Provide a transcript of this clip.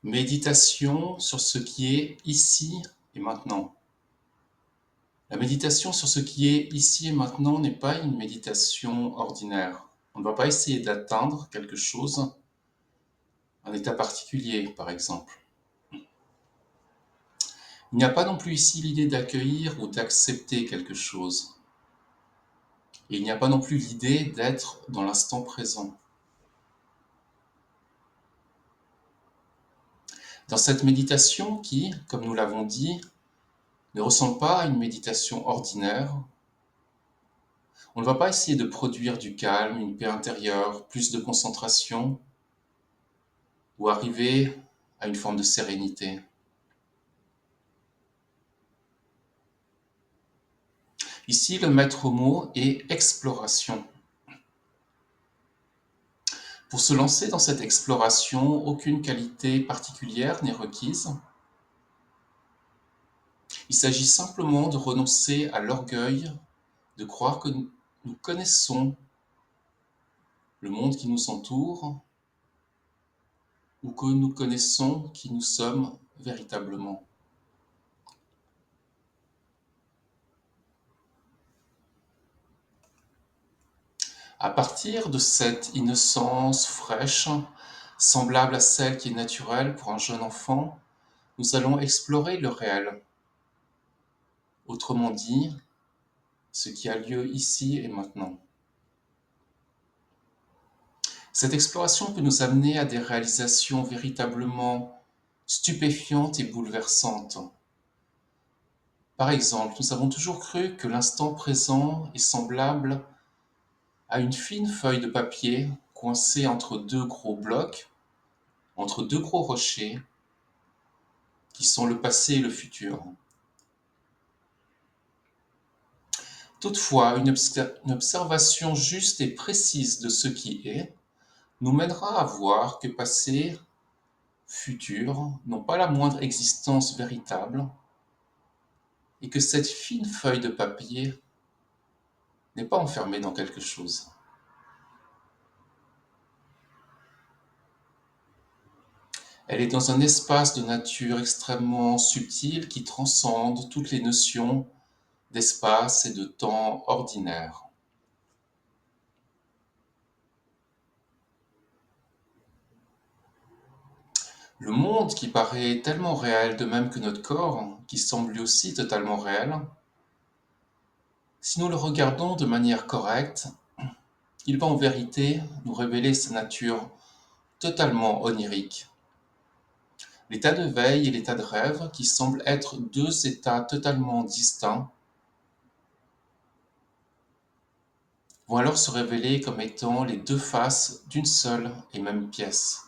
Méditation sur ce qui est ici et maintenant. La méditation sur ce qui est ici et maintenant n'est pas une méditation ordinaire. On ne va pas essayer d'atteindre quelque chose, un état particulier par exemple. Il n'y a pas non plus ici l'idée d'accueillir ou d'accepter quelque chose. Et il n'y a pas non plus l'idée d'être dans l'instant présent. Dans cette méditation qui, comme nous l'avons dit, ne ressemble pas à une méditation ordinaire, on ne va pas essayer de produire du calme, une paix intérieure, plus de concentration ou arriver à une forme de sérénité. Ici, le maître mot est exploration. Pour se lancer dans cette exploration, aucune qualité particulière n'est requise. Il s'agit simplement de renoncer à l'orgueil, de croire que nous connaissons le monde qui nous entoure ou que nous connaissons qui nous sommes véritablement. À partir de cette innocence fraîche, semblable à celle qui est naturelle pour un jeune enfant, nous allons explorer le réel. Autrement dit, ce qui a lieu ici et maintenant. Cette exploration peut nous amener à des réalisations véritablement stupéfiantes et bouleversantes. Par exemple, nous avons toujours cru que l'instant présent est semblable à une fine feuille de papier coincée entre deux gros blocs, entre deux gros rochers, qui sont le passé et le futur. Toutefois, une observation juste et précise de ce qui est nous mènera à voir que passé, futur n'ont pas la moindre existence véritable et que cette fine feuille de papier n'est pas enfermée dans quelque chose. Elle est dans un espace de nature extrêmement subtil qui transcende toutes les notions d'espace et de temps ordinaires. Le monde qui paraît tellement réel, de même que notre corps, qui semble lui aussi totalement réel, si nous le regardons de manière correcte, il va en vérité nous révéler sa nature totalement onirique. L'état de veille et l'état de rêve, qui semblent être deux états totalement distincts, vont alors se révéler comme étant les deux faces d'une seule et même pièce.